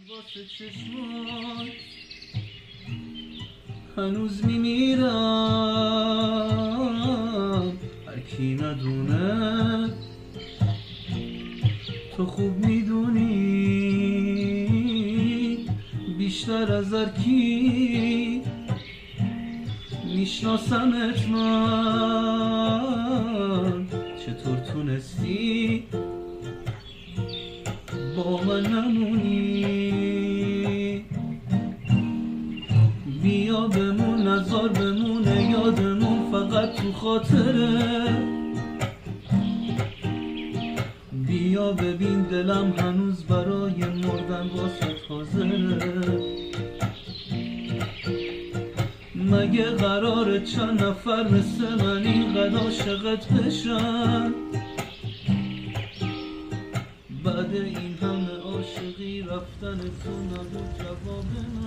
واسه چشمات هنوز میمیرم، هر کی ندونه تو خوب میدونی بیشتر از هر کی میشناسمت من. چطور تونستی با من نمونی؟ بیا بمون، نزار بمونه یادمون فقط تو خاطره. بیا ببین دلم هنوز برای مردن واسه حاضره. مگه قراره چند نفر مثل من اینقدر عاشقت بشن؟ بعد این همه عاشقی رفتن تو نبود جواب من.